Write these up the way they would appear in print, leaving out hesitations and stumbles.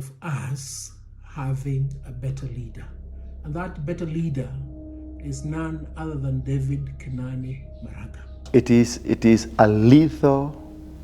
of us having a better leader. And that better leader is none other than David Kenani Maraga. It is a lethal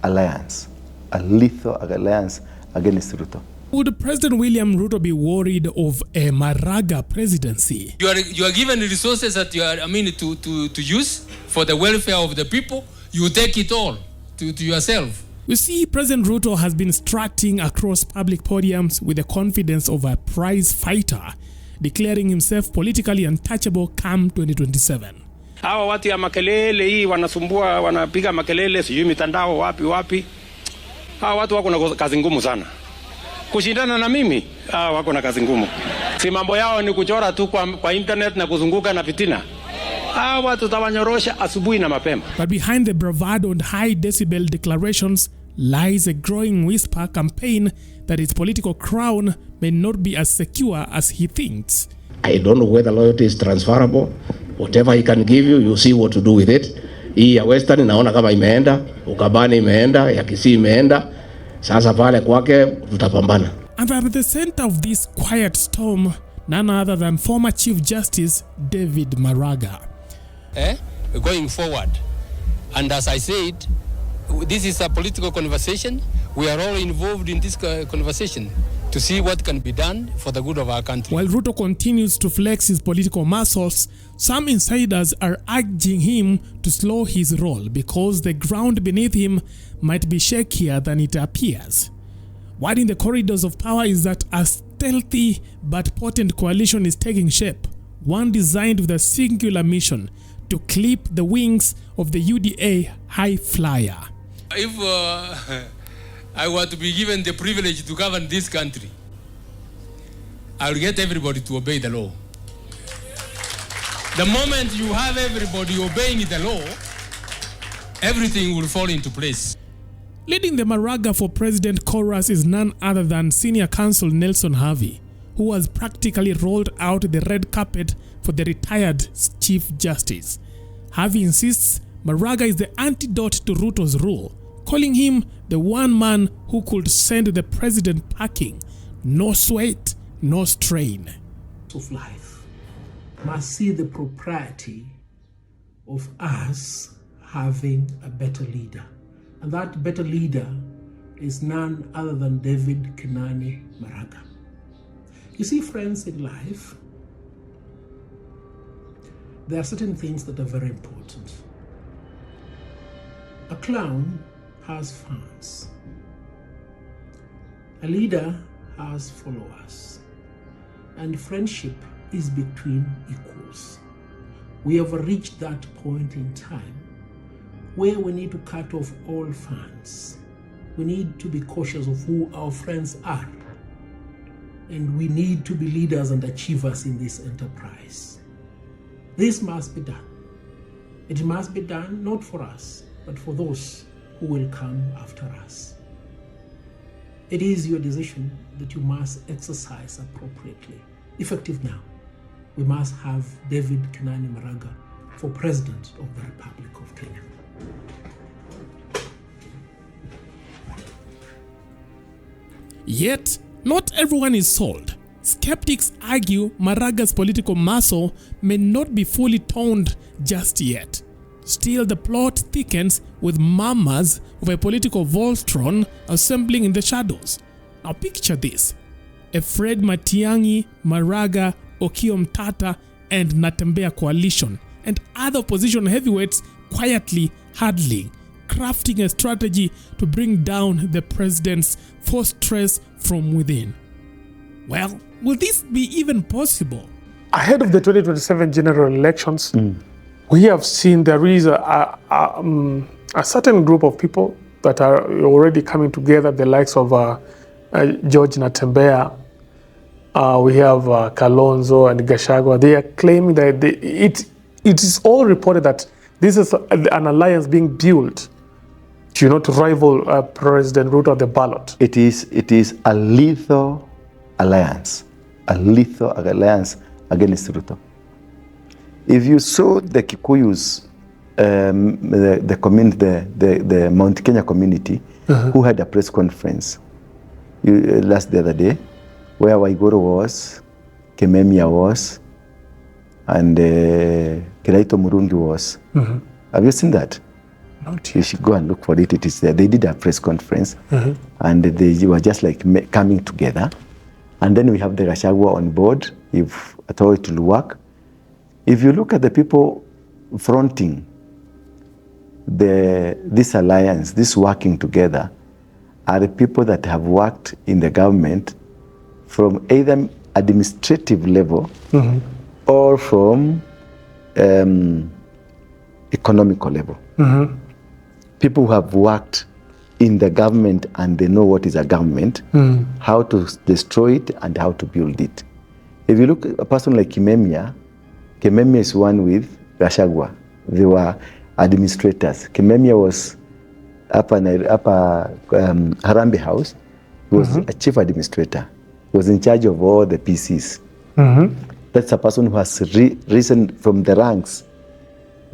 alliance against Ruto. Would President William Ruto be worried of a Maraga presidency? You are given resources that you are, to use for the welfare of the people. You take it all to yourself. We see President Ruto has been strutting across public podiums with the confidence of a prize fighter, declaring himself politically untouchable come 2027. Hawa watu ya makelele hii wanasumbua, wanapiga makelele sijui mitandao wapi. Hawa watu wako na kazi ngumu sana. Kushindana na mimi, wako na kazi ngumu. Si mambo yao ni kuchora tu kwa internet na kuzunguka na fitina. Hawa tutawanyorosha asubuhi na mapema. But behind the bravado and high decibel declarations lies a growing whisper campaign that his political crown may not be as secure as he thinks. I don't know whether loyalty is transferable. Whatever he can give you, you see what to do with it. Hii ya Western naona kama imeenda, Ukabani imeenda, ya Kisii imeenda. Sasa pale kwake tutapambana. And at the center of this quiet storm, none other than former Chief Justice David Maraga. Going forward, and as I said, this is a political conversation. We are all involved in this conversation to see what can be done for the good of our country. While Ruto continues to flex his political muscles, some insiders are urging him to slow his roll because the ground beneath him might be shakier than it appears. What in the corridors of power is that a stealthy but potent coalition is taking shape, one designed with a singular mission: to clip the wings of the UDA high flyer. If I were to be given the privilege to govern this country, I will get everybody to obey the law. The moment you have everybody obeying the law, everything will fall into place. Leading the Maraga for President chorus is none other than senior counsel Nelson Harvey, who has practically rolled out the red carpet for the retired Chief Justice. Harvey insists Maraga is the antidote to Ruto's rule, calling him the one man who could send the president packing. No sweat, no strain. Of life must see the propriety of us having a better leader. And that better leader is none other than David Kenani Maraga. You see, friends, in life, there are certain things that are very important. A clown has fans. A leader has followers. And friendship is between equals. We have reached that point in time where we need to cut off all fans. We need to be cautious of who our friends are. And we need to be leaders and achievers in this enterprise. This must be done. It must be done not for us, but for those who will come after us. It is your decision that you must exercise appropriately. Effective now, we must have David Kenani Maraga for President of the Republic of Kenya. Yet, not everyone is sold. Skeptics argue Maraga's political muscle may not be fully toned just yet. Still, the plot thickens with murmurs of a political Voltron assembling in the shadows. Now picture this: a Fred Matiang'i, Maraga, Okiya Mtata, and Natembeya coalition, and other opposition heavyweights quietly huddling, crafting a strategy to bring down the president's fortress from within. Well, will this be even possible? Ahead of the 2027 general elections, we have seen there is a certain group of people that are already coming together, the likes of George Natembeya. We have Kalonzo and Gachagua. They are claiming that it is all reported that this is an alliance being built, to rival President Ruto at the ballot. It is a lethal alliance against Ruto. If you saw the Kikuyus, the Mount Kenya community, who had a press conference, last the other day, where Waiguru was, Kememia was, and Kiraito Murungi was. Have you seen that? Not yet. You should go and look for it. It is there. They did a press conference, and they were just like coming together. And then we have the Gachagua on board, if at all it will work. If you look at the people fronting this alliance, this working together, are the people that have worked in the government from either administrative level or from economical level. People who have worked in the government and they know what is a government, how to destroy it and how to build it. If you look at a person like Kimemia is one with Gachagua. They were administrators. Kimemia was Harambee House. He was a chief administrator. He was in charge of all the PCs. That's a person who has risen from the ranks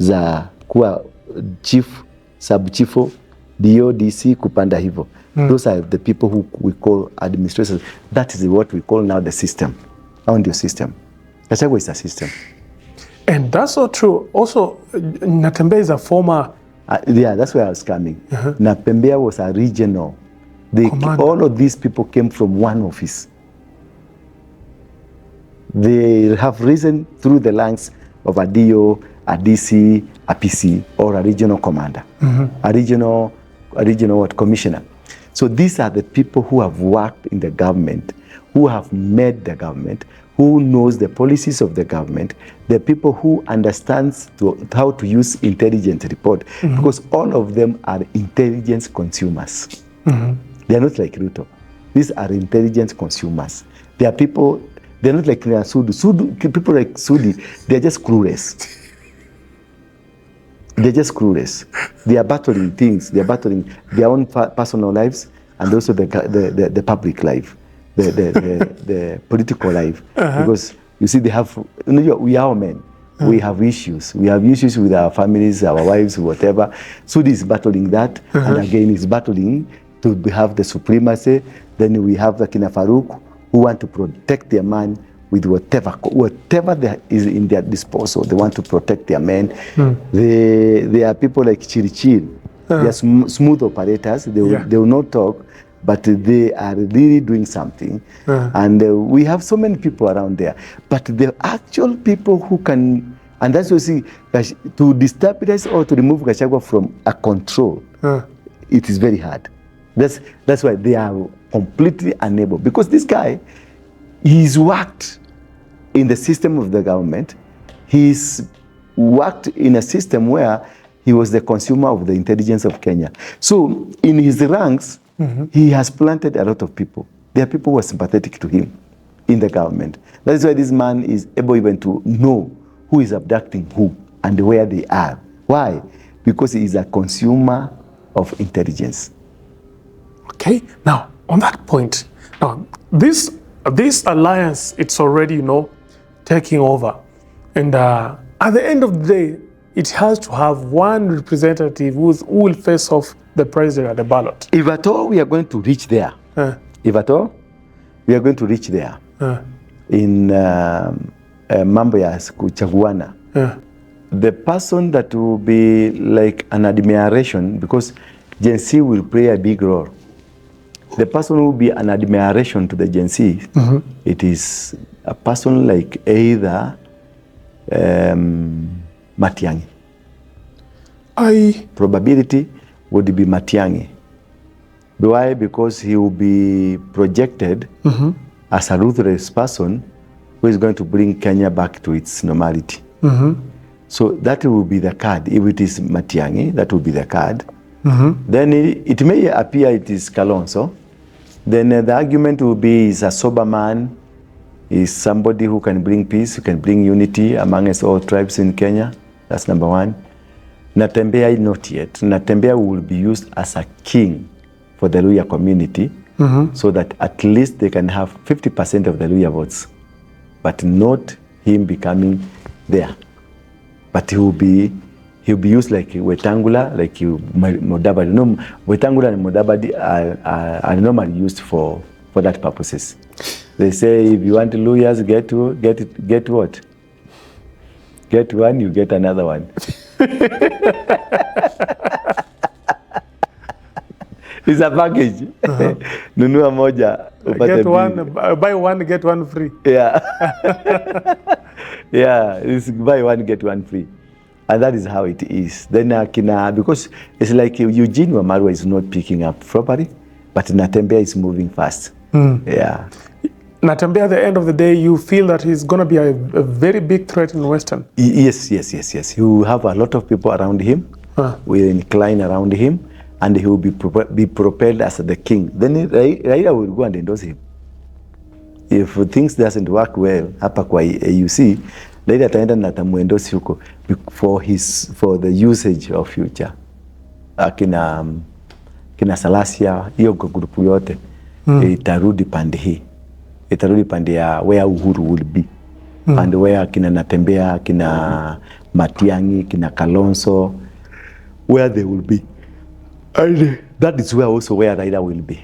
za kuwa chief, sub-chiefo, DODC, kupanda hivyo. Those are the people who we call administrators. That is what we call now the system. Audio system. Gachagua is a system. And that's so true. Also, Natembeya is a former... yeah, that's where I was coming. Natembeya was a regional. All of these people came from one office. They have risen through the ranks of a DO, a DC, a PC, or a regional commander, a regional commissioner. So these are the people who have worked in the government, who have made the government, who knows the policies of the government, the people who understands how to use intelligence report, because all of them are intelligence consumers. They are not like Ruto. These are intelligence consumers. They are people, they're not like Sudi. People like Sudi, they're just clueless. They're just clueless. They are battling things. They are battling their own personal lives and also the public life. The political life, because you see, they have, we are men. We have issues. We have issues with our families, our wives, whatever. Sudi is battling that, and again is battling to have the supremacy. Then we have the Kina Farouk, who want to protect their man with whatever there is in their disposal. They want to protect their men. They are people like Chirichiri. They are smooth operators. They will not talk, but they are really doing something. And we have so many people around there. But the actual people who can, and that's what you see, to destabilize or to remove Gachagua from a control, it is very hard. That's why they are completely unable. Because this guy, he's worked in the system of the government. He's worked in a system where he was the consumer of the intelligence of Kenya. So in his ranks, he has planted a lot of people. There are people who are sympathetic to him in the government. That is why this man is able even to know who is abducting who and where they are. Why? Because he is a consumer of intelligence. Okay, now on that point, now this alliance, it's already, taking over. And at the end of the day, it has to have one representative who will face off the president at the ballot. If at all we are going to reach there, if at all we are going to reach there, in mambo ya kuchaguana, the person that will be like an admiration, because Gen Z will play a big role. The person who will be an admiration to the Gen Z, it is a person like either Matiang'i. Probability would be Matiang'i. Why? Because he will be projected as a ruthless person who is going to bring Kenya back to its normality. So that will be the card. If it is Matiang'i, that will be the card. Then it may appear it is Kalonzo. Then the argument will be is a sober man, is somebody who can bring peace, who can bring unity amongst all tribes in Kenya. That's number one. Natembeya, not yet. Natembeya will be used as a king for the Luhya community, so that at least they can have 50% of the Luhya votes, but not him becoming there. But he will be used like Wetangula, like Mudavadi. No, Wetangula and Mudavadi are normally used for for that purposes. They say if you want lawyers, get what? Get one, you get another one. It's a package. Nunua moja, get one, buy one, get one free. Yeah. Yeah, it's buy one, get one free. And that is how it is. Then because it's like Eugene Wamalwa is not picking up properly, but Natembeya is moving fast. Yeah. Natembeya, at the end of the day, you feel that he's going to be a very big threat in Western? Yes. He will have a lot of people around him, will incline around him, and he will be propelled as the king. Then Raila will go and endorse him. If things doesn't work well, hapa kwa AUC, Raila ataenda na atamuendorse huko for the usage of future. Kina Salasia, hiyo grupu yote, itarudi pande hii. Itarudi pande ya where Uhuru will be. And where kina Natembeya, kina Matiang'i, kina Kalonzo, where they will be. And that is where also where Raila will be.